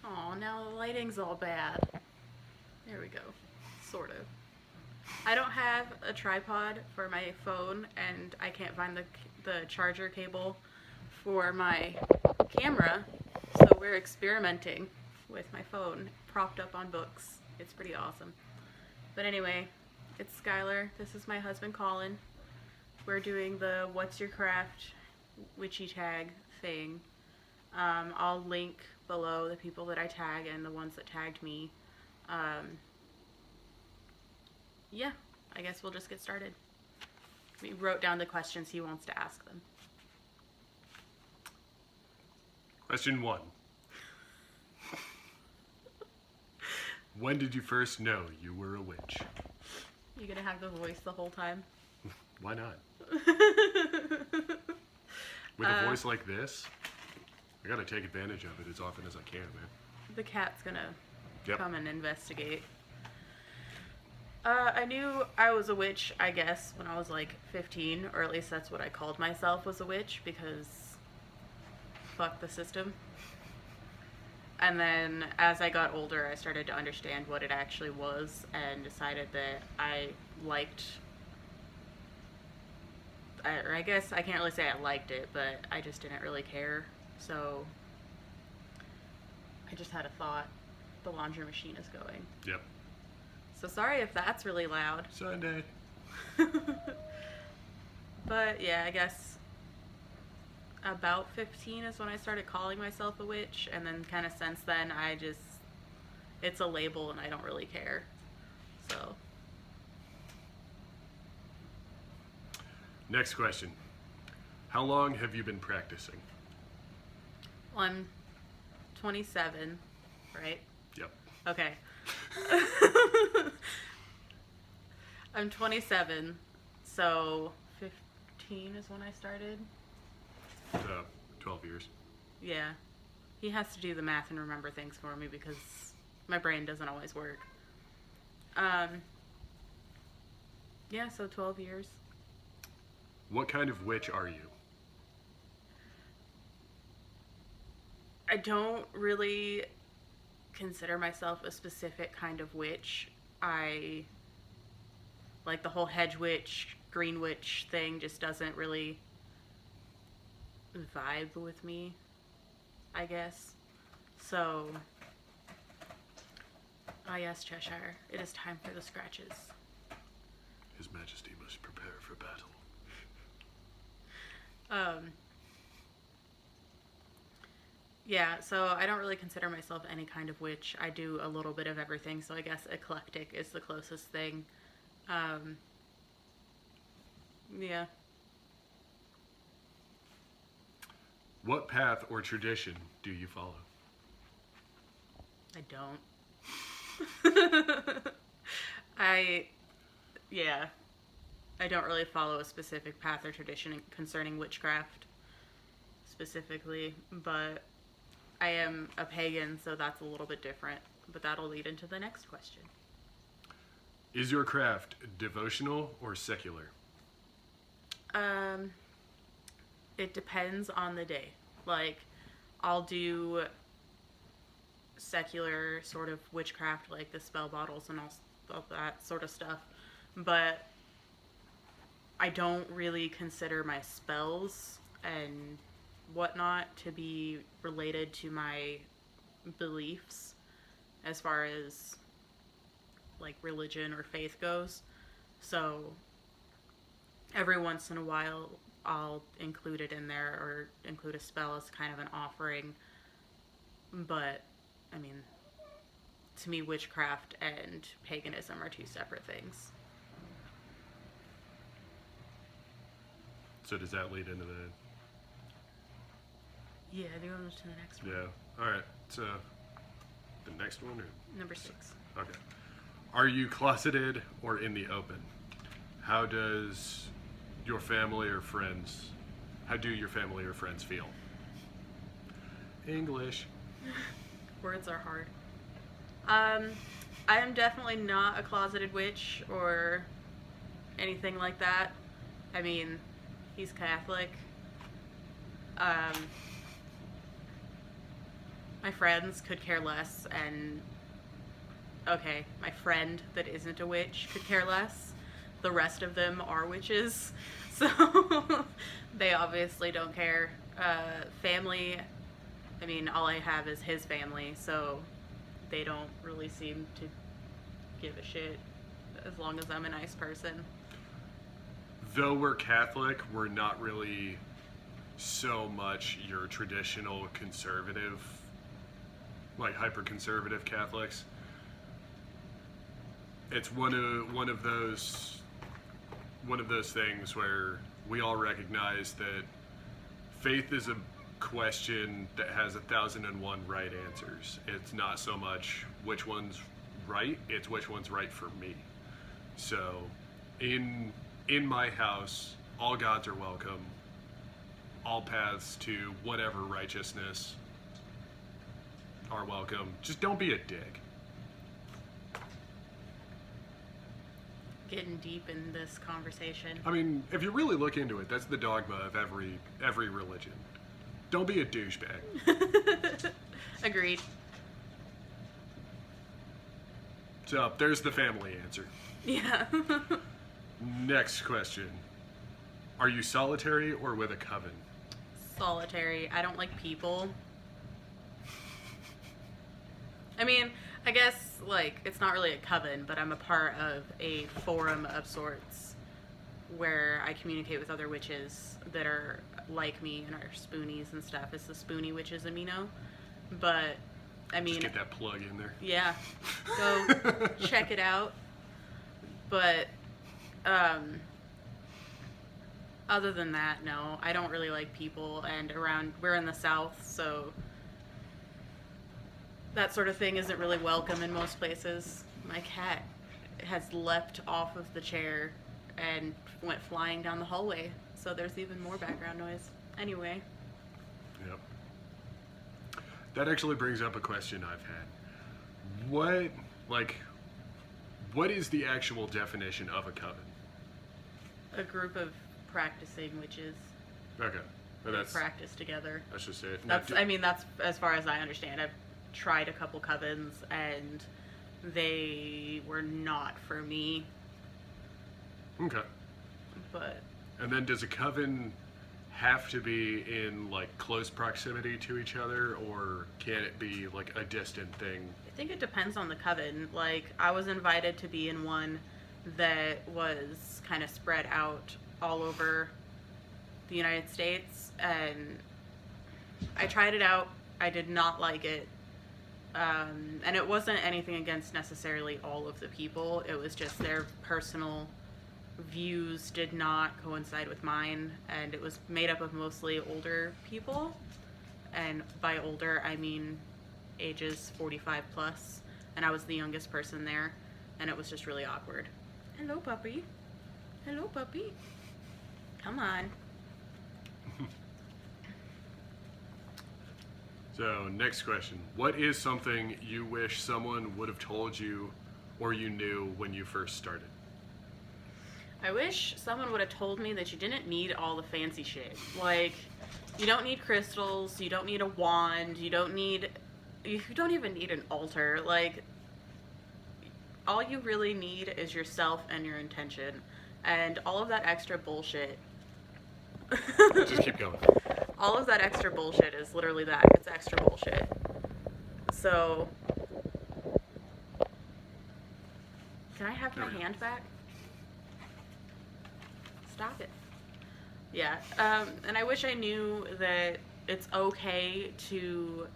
Oh, now the lighting's all bad. There we go. Sort of. I don't have a tripod for my phone, and I can't find the charger cable for my camera, so we're experimenting with my phone propped up on books. It's pretty awesome. But anyway, it's Skylar. This is my husband, Colin. We're doing the What's Your Craft Witchy tag thing. I'll link below the people that I tag and the ones that tagged me. Yeah, I guess we'll just get started. We wrote down the questions he wants to ask them. Question 1. When did you first know you were a witch? You gonna have the voice the whole time? Why not? With a voice like this, I gotta take advantage of it as often as I can, man. The cat's gonna Yep. come and investigate. I knew I was a witch, I guess, when I was like 15, or at least that's what I called myself, was a witch, because fuck the system. And then as I got older, I started to understand what it actually was and decided that I liked, or I guess I can't really say I liked it, but I just didn't really care. So I just had a thought. The laundry machine is going. Yep. So sorry if that's really loud. Sunday. But yeah, I guess about 15 is when I started calling myself a witch, and then kind of since then it's a label and I don't really care. So Next question. How long have you been practicing? well, I'm 27, right? Yep. Okay. I'm 27, so 15 is when I started. 12 years. Yeah. He has to do the math and remember things for me because my brain doesn't always work. Yeah, so 12 years. What kind of witch are you? I don't really consider myself a specific kind of witch. I like the whole hedge witch, green witch thing just doesn't really vibe with me, I guess. So, yes, Cheshire, it is time for the scratches. His Majesty must prepare for battle. Yeah, so I don't really consider myself any kind of witch. I do a little bit of everything, so I guess eclectic is the closest thing. Yeah. What path or tradition do you follow? I don't. I don't really follow a specific path or tradition concerning witchcraft specifically, but I am a pagan, so that's a little bit different, but that'll lead into the next question. Is your craft devotional or secular? It depends on the day. Like, I'll do secular sort of witchcraft, like the spell bottles and all that sort of stuff, but I don't really consider my spells and whatnot to be related to my beliefs as far as like religion or faith goes. So every once in a while I'll include it in there or include a spell as kind of an offering, but I mean, to me witchcraft and paganism are two separate things. So does that lead into the... Yeah, do you want to the next one? Yeah. All right. So the next one? Or... Number 6. Okay. Are you closeted or in the open? How does your family or friends... How do your family or friends feel? English. Words are hard. I am definitely not a closeted witch or anything like that. I mean, he's Catholic. I My friends could care less, and okay, my friend that isn't a witch could care less. The rest of them are witches, so they obviously don't care. Family, I mean, all I have is his family, so they don't really seem to give a shit as long as I'm a nice person. Though we're Catholic, we're not really so much your traditional conservative, like hyper-conservative Catholics. It's one of those things where we all recognize that faith is a question that has 1,001 right answers. It's not so much which one's right, it's which one's right for me. So in my house, all gods are welcome. All paths to whatever righteousness are welcome. Just don't be a dick. Getting deep in this conversation. I mean, if you really look into it, that's the dogma of every religion. Don't be a douchebag. Agreed. So, there's the family answer. Yeah. Next question. Are you solitary or with a coven? Solitary. I don't like people. I mean, I guess, like, it's not really a coven, but I'm a part of a forum of sorts where I communicate with other witches that are like me and are spoonies and stuff. It's the Spoony Witches Amino. But, I mean... Just get that plug in there. Yeah. Go check it out. But, other than that, no. I don't really like people, and we're in the South, so... that sort of thing isn't really welcome in most places. My cat has leapt off of the chair and went flying down the hallway, so there's even more background noise. Anyway. Yep. That actually brings up a question I've had. What is the actual definition of a coven? A group of practicing witches. Okay. But that's practice together. That's just it. That's as far as I understand. I've tried a couple covens and they were not for me. Okay. But and then does a coven have to be in like close proximity to each other, or can it be like a distant thing? I think it depends on the coven. Like, I was invited to be in one that was kind of spread out all over the United States, and I tried it out. I did not like it. And it wasn't anything against necessarily all of the people. It was just their personal views did not coincide with mine, and it was made up of mostly older people. And by older, I mean ages 45 plus. And I was the youngest person there, and it was just really awkward. Hello, puppy. Hello, puppy. Come on. So, next question. What is something you wish someone would have told you or you knew when you first started? I wish someone would have told me that you didn't need all the fancy shit. Like, you don't need crystals, you don't need a wand, you don't even need an altar. Like, all you really need is yourself and your intention. And all of that extra bullshit. Just keep going. All of that extra bullshit is literally that. It's extra bullshit. So, can I have my hand back? Stop it. Yeah, and I wish I knew that it's okay to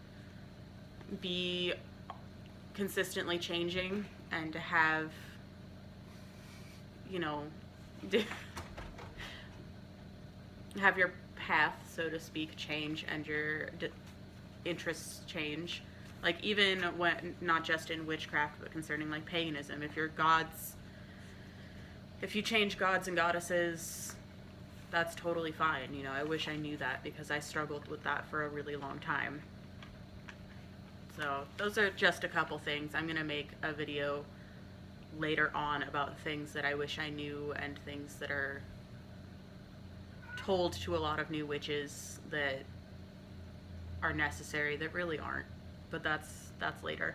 be consistently changing and to have, have your path, so to speak, change and your interests change. Like, even when, not just in witchcraft, but concerning like paganism, if you change gods and goddesses, that's totally fine. I wish I knew that, because I struggled with that for a really long time. So those are just a couple things. I'm gonna make a video later on about things that I wish I knew and things that are told to a lot of new witches that are necessary that really aren't. but that's later.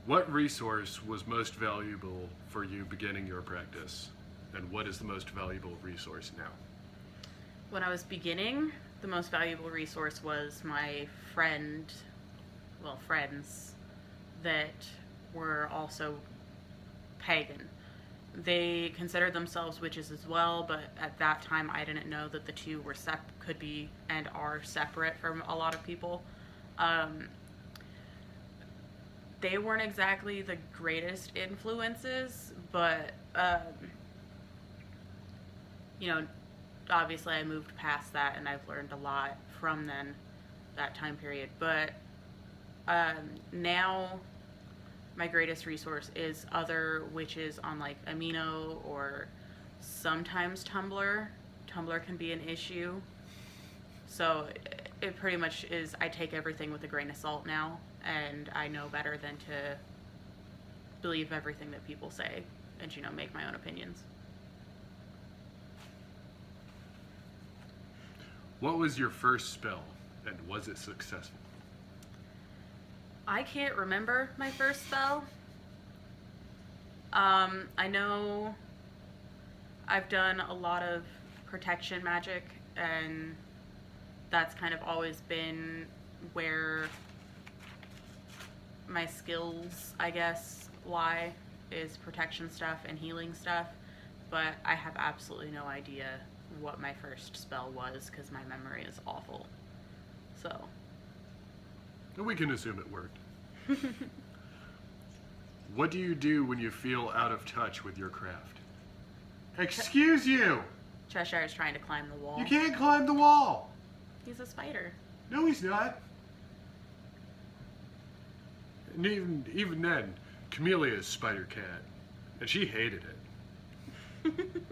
What resource was most valuable for you beginning your practice? And what is the most valuable resource now? When I was beginning, the most valuable resource was my friends that were also pagan. They considered themselves witches as well, but at that time I didn't know that the two were could be and are separate from a lot of people. They weren't exactly the greatest influences, but obviously I moved past that and I've learned a lot from that time period. But now my greatest resource is other witches on like Amino or sometimes Tumblr. Tumblr can be an issue. So it pretty much is, I take everything with a grain of salt now, and I know better than to believe everything that people say and, make my own opinions. What was your first spell, and was it successful? I can't remember my first spell. I know I've done a lot of protection magic, and that's kind of always been where my skills, I guess, lie, is protection stuff and healing stuff. But I have absolutely no idea what my first spell was because my memory is awful. So. We can assume it worked. What do you do when you feel out of touch with your craft? Excuse you! Cheshire is trying to climb the wall. You can't climb the wall! He's a spider. No, he's not. And even then, Camelia's spider cat, and she hated it.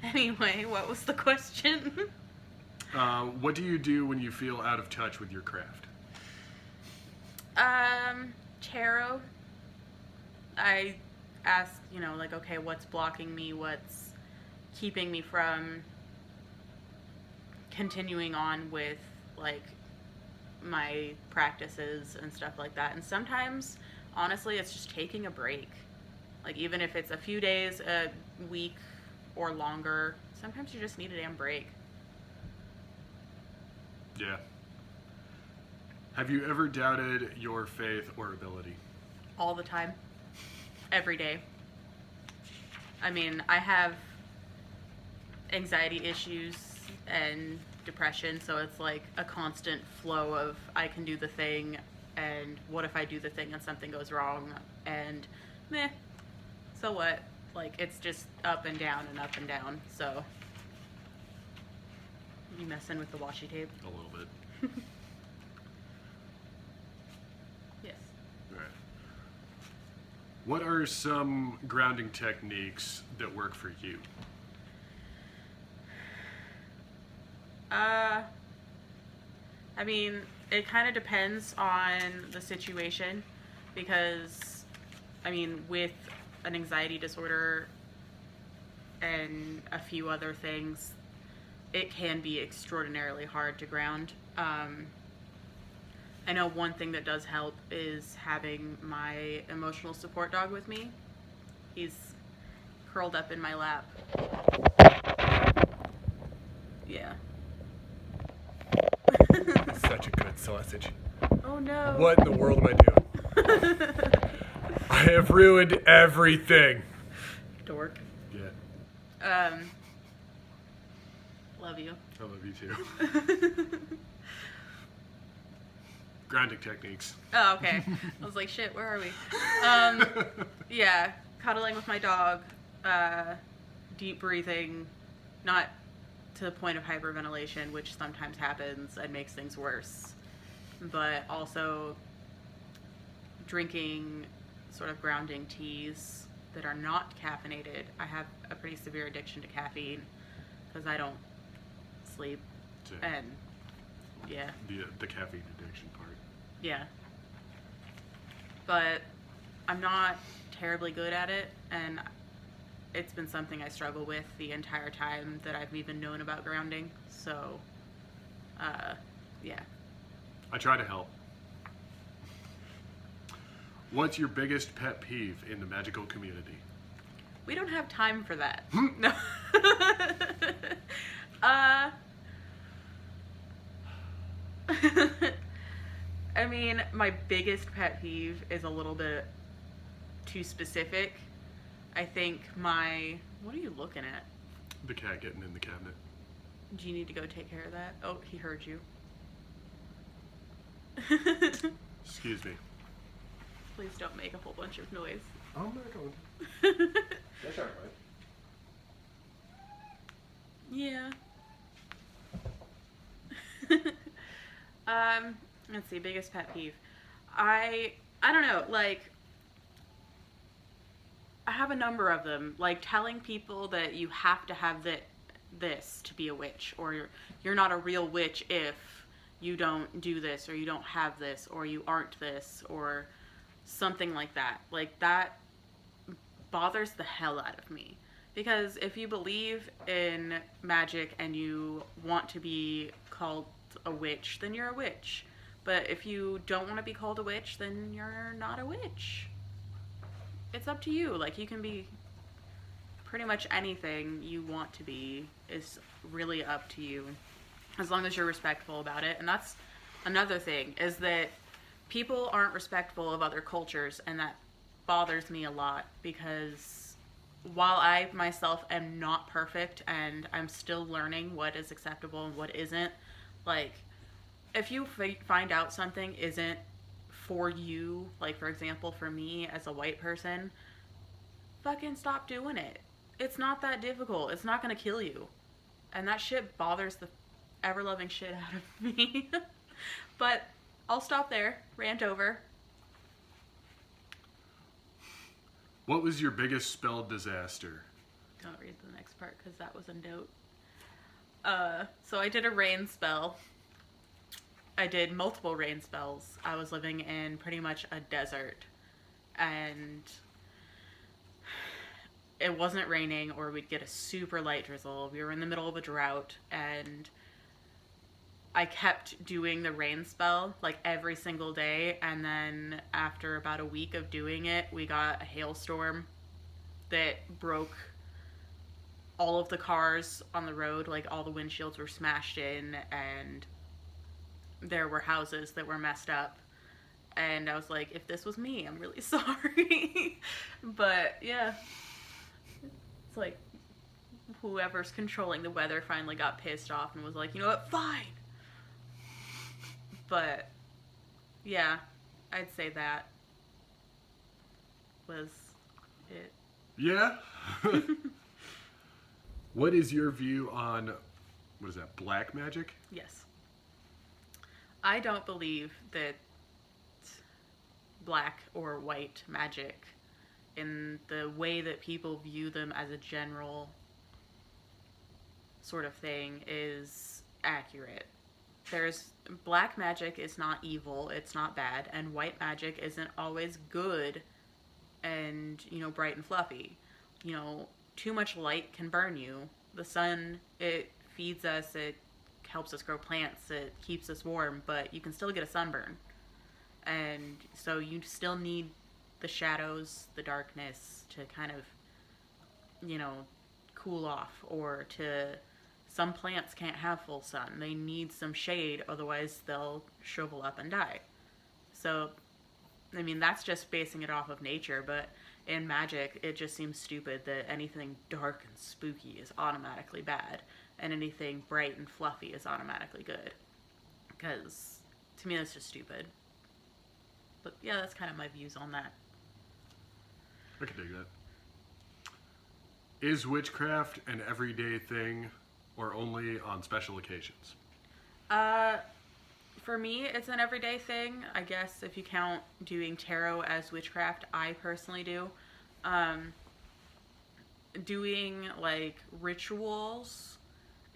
Anyway, what was the question? What do you do when you feel out of touch with your craft? Tarot. I ask, okay, what's blocking me? What's keeping me from continuing on with, my practices and stuff like that. And sometimes, honestly, it's just taking a break. Even if it's a few days, a week, or longer, sometimes you just need a damn break. Yeah. Have you ever doubted your faith or ability? All the time. Every day. I mean, I have anxiety issues and depression, so it's like a constant flow of I can do the thing, and what if I do the thing and something goes wrong, and meh, so what? It's just up and down and up and down, so. You messing with the washi tape? A little bit. Yes. All right. What are some grounding techniques that work for you? I mean, it kind of depends on the situation, because, with an anxiety disorder and a few other things, it can be extraordinarily hard to ground. I know one thing that does help is having my emotional support dog with me. He's curled up in my lap. Yeah. Such a good sausage. Oh no. What in the world am I doing? I have ruined everything. Dork. Yeah. Love you. I love you too. Grounding techniques. Oh, okay. I was like, shit, where are we? Yeah, cuddling with my dog, deep breathing, not to the point of hyperventilation, which sometimes happens and makes things worse, but also drinking sort of grounding teas that are not caffeinated. I have a pretty severe addiction to caffeine because I don't sleep, and yeah. The caffeine addiction part. Yeah. But I'm not terribly good at it, and it's been something I struggle with the entire time that I've even known about grounding. So, yeah. I try to help. What's your biggest pet peeve in the magical community? We don't have time for that. No. I mean, my biggest pet peeve is a little bit too specific. I think my... What are you looking at? The cat getting in the cabinet. Do you need to go take care of that? Oh, he heard you. Excuse me. Please don't make a whole bunch of noise. I'm not going to. That's alright. Yeah. Let's see, biggest pet peeve. I don't know, like, I have a number of them. Like, telling people that you have to have this to be a witch, or you're not a real witch if you don't do this, or you don't have this, or you aren't this, or something like that. Like, that bothers the hell out of me. Because if you believe in magic and you want to be called a witch, then you're a witch. But if you don't want to be called a witch, then you're not a witch. It's up to you. Like, you can be pretty much anything you want to be is really up to you, as long as you're respectful about it. And that's another thing, is that people aren't respectful of other cultures, and that bothers me a lot, because while I myself am not perfect and I'm still learning what is acceptable and what isn't, like, if you find out something isn't for you, like, for example, for me as a white person, fucking stop doing it. It's not that difficult. It's not gonna kill you. And that shit bothers the ever-loving shit out of me. But I'll stop there. Rant over. What was your biggest spell disaster? Don't read the next part because that was in doubt. So I did a rain spell. I did multiple rain spells. I was living in pretty much a desert, and it wasn't raining, or we'd get a super light drizzle. We were in the middle of a drought, and I kept doing the rain spell like every single day, and then after about a week of doing it, we got a hailstorm that broke all of the cars on the road. Like, all the windshields were smashed in, and there were houses that were messed up. And I was like, if this was me, I'm really sorry. But yeah, it's like whoever's controlling the weather finally got pissed off and was like, you know what, fine. But yeah, I'd say that was it. Yeah? What is your view on, what is that, black magic? Yes. I don't believe that black or white magic, in the way that people view them as a general sort of thing, is accurate. Black magic is not evil, it's not bad, and white magic isn't always good and, you know, bright and fluffy. You know, too much light can burn you. The sun, it feeds us, it helps us grow plants, it keeps us warm, but you can still get a sunburn. And so you still need the shadows, the darkness, to kind of, you know, cool off. Or some plants can't have full sun. They need some shade, otherwise they'll shrivel up and die. So, I mean, that's just basing it off of nature, but in magic, it just seems stupid that anything dark and spooky is automatically bad, and anything bright and fluffy is automatically good. Because, to me, that's just stupid. But yeah, that's kind of my views on that. I can dig that. Is witchcraft an everyday thing, or only on special occasions? For me, it's an everyday thing. I guess if you count doing tarot as witchcraft, I personally do. Doing, like, rituals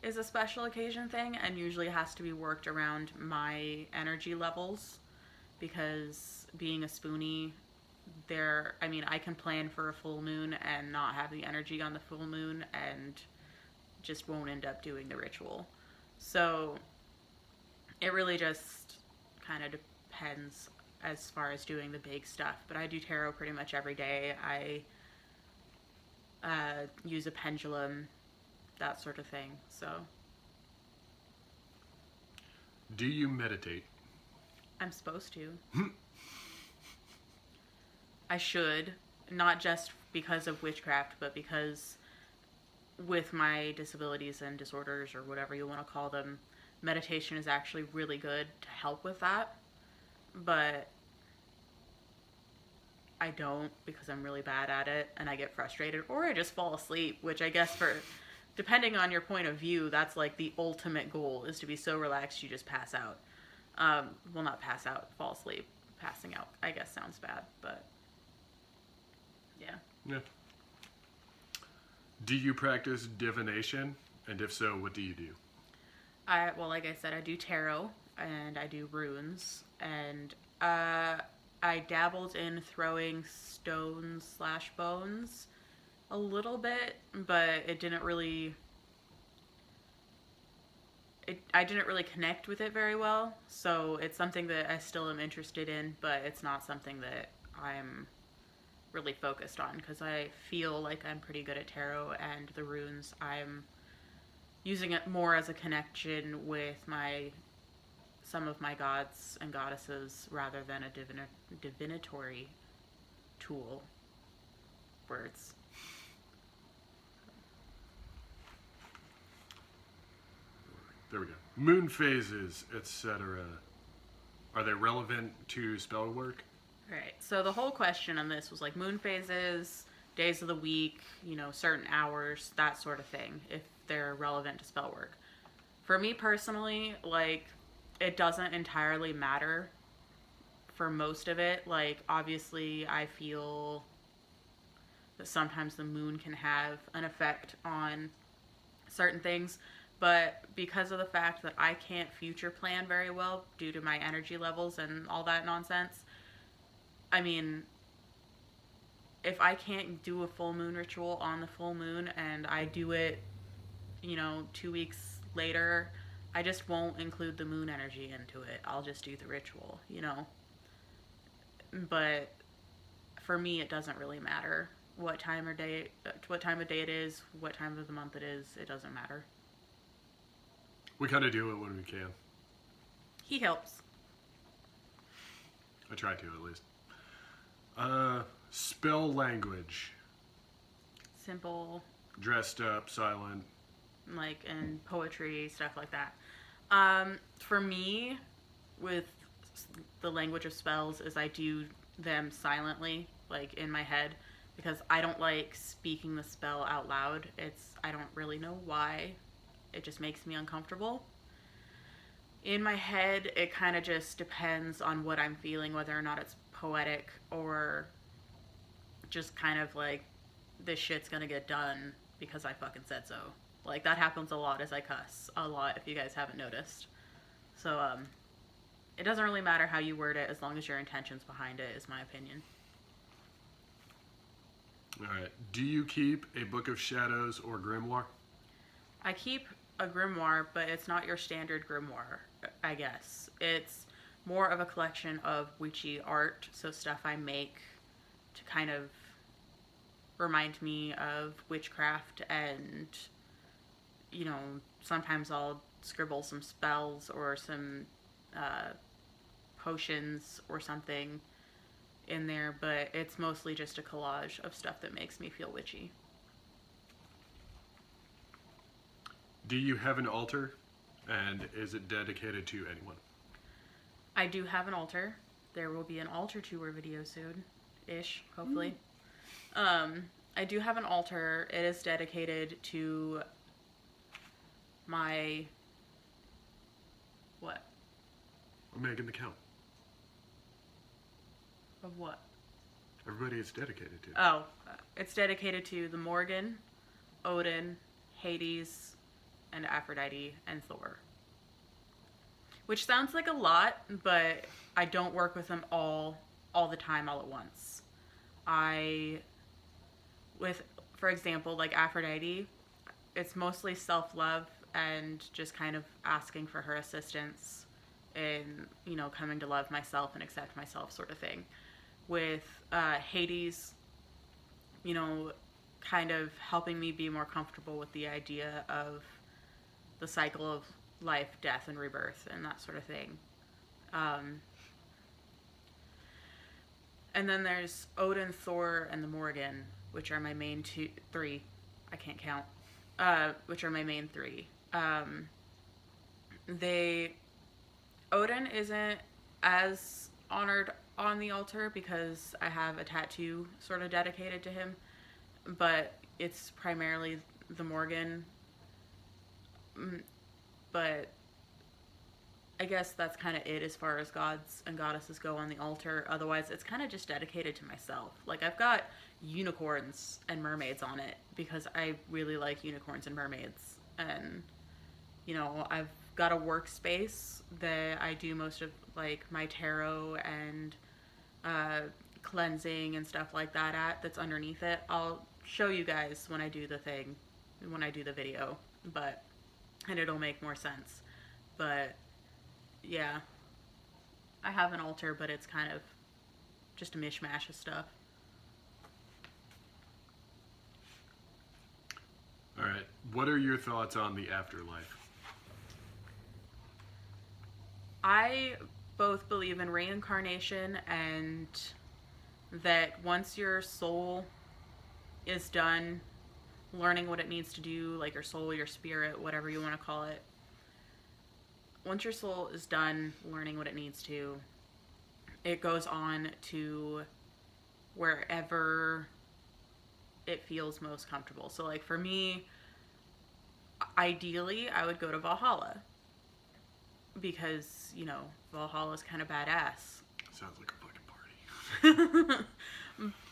is a special occasion thing, and usually has to be worked around my energy levels, because being a spoonie, I can plan for a full moon and not have the energy on the full moon, and just won't end up doing the ritual. So it really just kind of depends as far as doing the big stuff. But I do tarot pretty much every day. I use a pendulum, that sort of thing. So. Do you meditate? I'm supposed to. I should, not just because of witchcraft, but because with my disabilities and disorders, or whatever you want to call them, meditation is actually really good to help with that. But I don't, because I'm really bad at it and I get frustrated, or I just fall asleep, which I guess, for depending on your point of view, that's like the ultimate goal, is to be so relaxed you just pass out. Well, not pass out, fall asleep. Passing out, I guess, sounds bad, but yeah. Yeah. Do you practice divination? And if so, what do you do? Well, like I said, I do tarot and I do runes, and I dabbled in throwing stones/bones a little bit, but it didn't really. I didn't really connect with it very well, so it's something that I still am interested in, but it's not something that I'm really focused on, because I feel like I'm pretty good at tarot, and the runes, I'm using it more as a connection with some of my gods and goddesses, rather than a divinatory tool. Words. There we go. Moon phases, etc. Are they relevant to spell work? Right. So the whole question on this was like moon phases, days of the week, certain hours, that sort of thing, if they're relevant to spell work. For me personally, like, it doesn't entirely matter for most of it. Like, obviously, I feel that sometimes the moon can have an effect on certain things. But because of the fact that I can't future plan very well due to my energy levels and all that nonsense, I mean, if I can't do a full moon ritual on the full moon and I do it, 2 weeks later, I just won't include the moon energy into it. I'll just do the ritual, But for me, it doesn't really matter what time of day it is, what time of the month it is. It doesn't matter. We kind of do it when we can. He helps. I try to, at least. Spell language. Simple. Dressed up, silent. Like, and poetry, stuff like that. For me, with the language of spells, is I do them silently, like, in my head, because I don't like speaking the spell out loud. I don't really know why. It just makes me uncomfortable. In my head, it kind of just depends on what I'm feeling, whether or not it's poetic or just kind of like, this shit's gonna get done because I fucking said so. Like, that happens a lot as I cuss. A lot, if you guys haven't noticed. So, it doesn't really matter how you word it, as long as your intentions behind it, is my opinion. Alright. Do you keep a Book of Shadows or grimoire? I keep a grimoire, but it's not your standard grimoire, I guess. It's more of a collection of witchy art, so stuff I make to kind of remind me of witchcraft, and, sometimes I'll scribble some spells or some potions or something in there, but it's mostly just a collage of stuff that makes me feel witchy. Do you have an altar, and is it dedicated to anyone? I do have an altar. There will be an altar tour video soon-ish, hopefully. I do have an altar. It is dedicated to my... What? I'm making the count. Of what? Everybody it's dedicated to. Oh, it's dedicated to the Morgan, Odin, Hades, and Aphrodite, and Thor. Which sounds like a lot, but I don't work with them all the time, all at once. For example, like Aphrodite, it's mostly self-love and just kind of asking for her assistance and, you know, coming to love myself and accept myself sort of thing. With Hades, you know, kind of helping me be more comfortable with the idea of the cycle of life, death, and rebirth, and that sort of thing. And then there's Odin, Thor, and the Morgan, which are my main three. I can't count. Which are my main three. Odin isn't as honored on the altar because I have a tattoo sort of dedicated to him, but it's primarily the Morgan. But I guess that's kind of it as far as gods and goddesses go on the altar. Otherwise, it's kind of just dedicated to myself. Like, I've got unicorns and mermaids on it because I really like unicorns and mermaids. And, you know, I've got a workspace that I do most of, like, my tarot and cleansing and stuff like that at, that's underneath it. I'll show you guys when I do the thing, when I do the video, and it'll make more sense. But yeah, I have an altar, but it's kind of just a mishmash of stuff. All right, what are your thoughts on the afterlife? I both believe in reincarnation and that once your soul is done learning what it needs to do, like your soul, your spirit, whatever you want to call it, once your soul is done learning what it needs to, it goes on to wherever it feels most comfortable. So, like, for me, ideally, I would go to Valhalla because, you know, Valhalla is kind of badass. Sounds like a fucking party.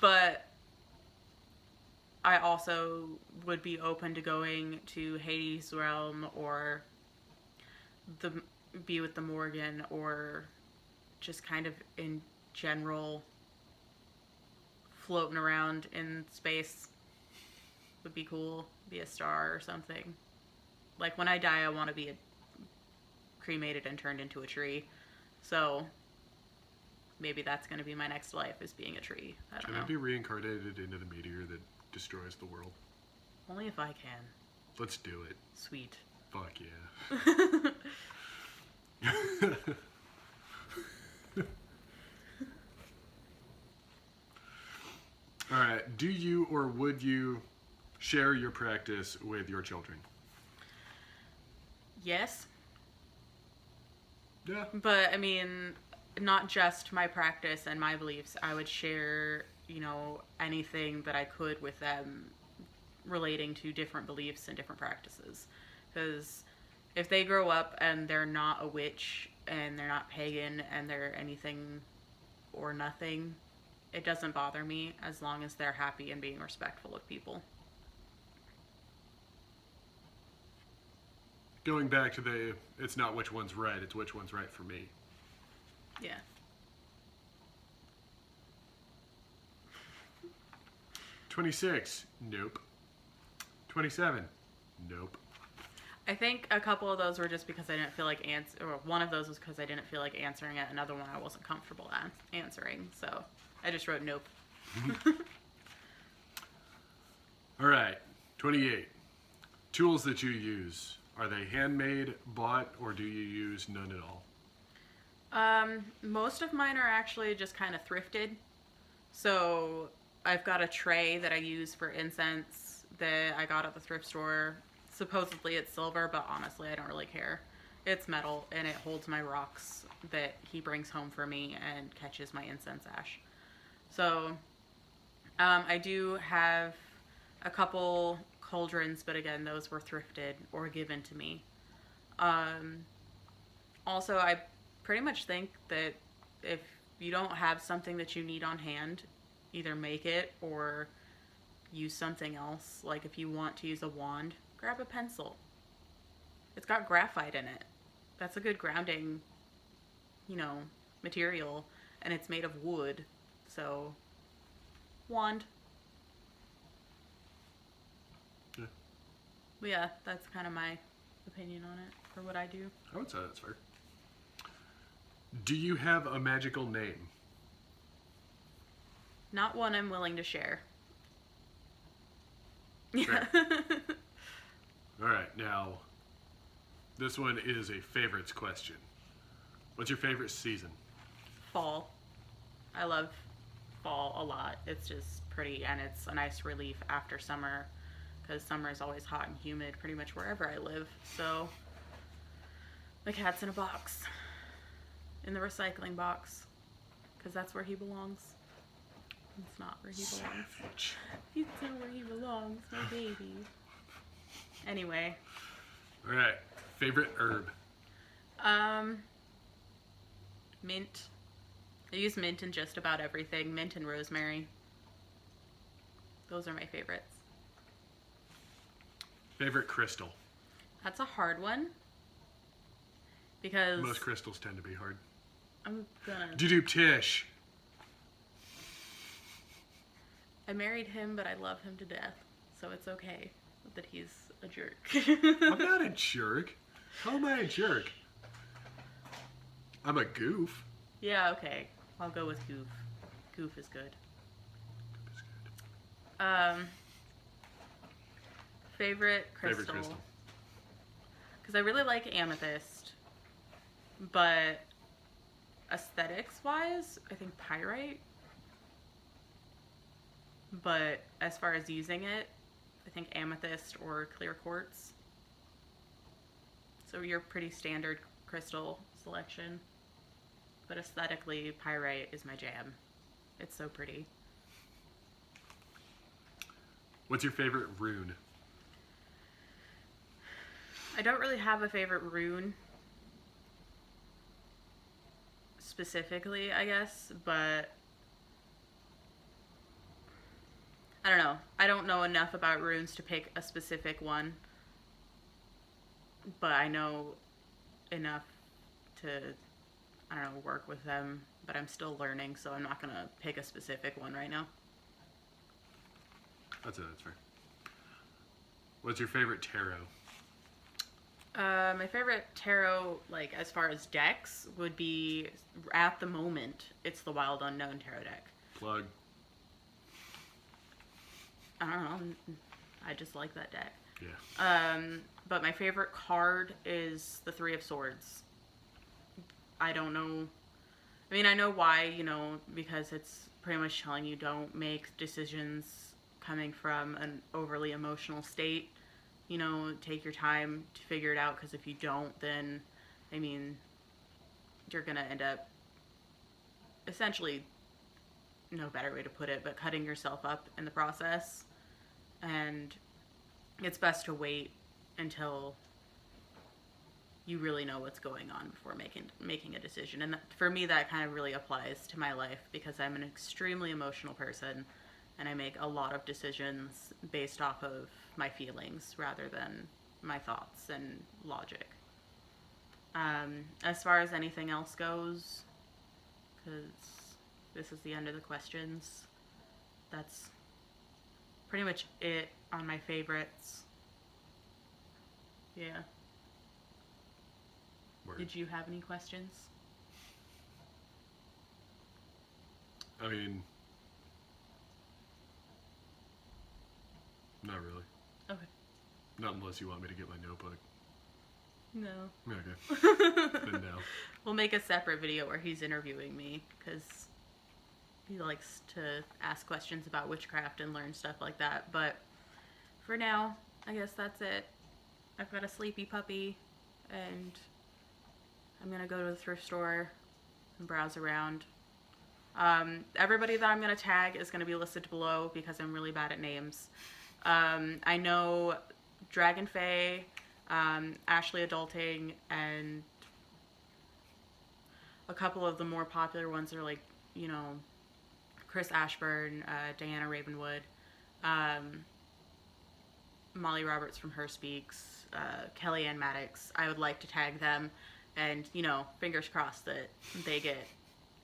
But I also would be open to going to Hades' realm or be with the Morgan, or just kind of in general floating around in space would be cool. Be a star or something. Like, when I die, I want to be cremated and turned into a tree. So maybe that's going to be my next life, is being a tree. I don't know. Can I be reincarnated into the meteor that destroys the world? Only if I can. Let's do it. Sweet. Fuck yeah. All right. Do you or would you share your practice with your children? Yes. Yeah. But, I mean, not just my practice and my beliefs. I would share, you know, anything that I could with them relating to different beliefs and different practices. Because if they grow up and they're not a witch and they're not pagan and they're anything or nothing, it doesn't bother me as long as they're happy and being respectful of people. Going back to it's not which one's right, it's which one's right for me. Yeah. $26. Nope. $27. Nope. I think a couple of those were just because I didn't feel like or one of those was because I didn't feel like answering it. Another one I wasn't comfortable answering, so I just wrote nope. All right. 28. Tools that you use. Are they handmade, bought, or do you use none at all? Most of mine are actually just kind of thrifted. So I've got a tray that I use for incense that I got at the thrift store. Supposedly it's silver, but honestly I don't really care. It's metal and it holds my rocks that he brings home for me and catches my incense ash. So I do have a couple cauldrons, but again, those were thrifted or given to me. Also, I pretty much think that if you don't have something that you need on hand, either make it or use something else. Like, if you want to use a wand, grab a pencil. It's got graphite in it. That's a good grounding, you know, material, and it's made of wood. So, wand. Yeah. But yeah, that's kind of my opinion on it, for what I do. I would say that's fair. Do you have a magical name? Not one I'm willing to share. Fair. All right, now, this one is a favorites question. What's your favorite season? Fall. I love fall a lot. It's just pretty, and it's a nice relief after summer, because summer is always hot and humid pretty much wherever I live. So the cat's in a box, in the recycling box, because that's where he belongs. It's not where he belongs. Savage. He's not where he belongs, my baby. Anyway. All right, favorite herb? Mint. I use mint in just about everything. Mint and rosemary. Those are my favorites. Favorite crystal? That's a hard one. Because Most crystals tend to be hard. I'm gonna... Dude, Tish. I married him, but I love him to death. So it's okay that he's a jerk. I'm not a jerk. How am I a jerk? I'm a goof. Yeah, okay. I'll go with goof. Goof is good. Goof is good. Favorite crystal. Favorite crystal. Because I really like amethyst, but aesthetics-wise, I think pyrite. But as far as using it, I think amethyst or clear quartz. So your pretty standard crystal selection. But aesthetically, pyrite is my jam. It's so pretty. What's your favorite rune? I don't really have a favorite rune specifically, I guess, but I don't know. I don't know enough about runes to pick a specific one, but I know enough to, I don't know, work with them, but I'm still learning, so I'm not going to pick a specific one right now. That's fair. What's your favorite tarot? My favorite tarot, like, as far as decks, would be, at the moment, it's the Wild Unknown tarot deck. Plug. I don't know. I just like that deck. Yeah. But my favorite card is the Three of Swords. I don't know. I mean, I know why, because it's pretty much telling you don't make decisions coming from an overly emotional state. Take your time to figure it out, because if you don't, then, I mean, you're going to end up, essentially, no better way to put it, but cutting yourself up in the process. And it's best to wait until you really know what's going on before making a decision. And for me, that kind of really applies to my life, because I'm an extremely emotional person, and I make a lot of decisions based off of my feelings rather than my thoughts and logic. As far as anything else goes, because this is the end of the questions, that's pretty much it on my favorites. Yeah. Word. Did you have any questions? I mean, not really. Okay. Not unless you want me to get my notebook. No. Okay. Then no. We'll make a separate video where he's interviewing me, because he likes to ask questions about witchcraft and learn stuff like that. But for now, I guess that's it. I've got a sleepy puppy, and I'm going to go to the thrift store and browse around. Everybody that I'm going to tag is going to be listed below, because I'm really bad at names. I know Dragon-Fae, Ashley Adulting, and a couple of the more popular ones are like, Cris Ashburn, Dianna Ravenwood, Molly Roberts from Her Speaks, Kellyanne Maddox. I would like to tag them, and fingers crossed that they get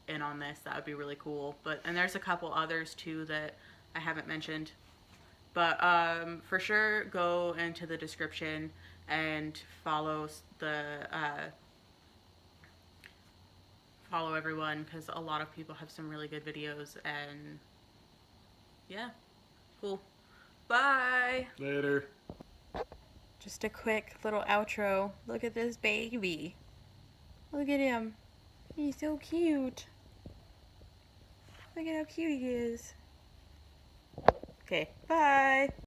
in on this. That would be really cool. And there's a couple others too that I haven't mentioned. But for sure, go into the description and follow follow everyone because a lot of people have some really good videos. And yeah, cool. Bye. Later. Just a quick little outro. Look at this baby. Look at him. He's so cute. Look at how cute he is. Okay, bye.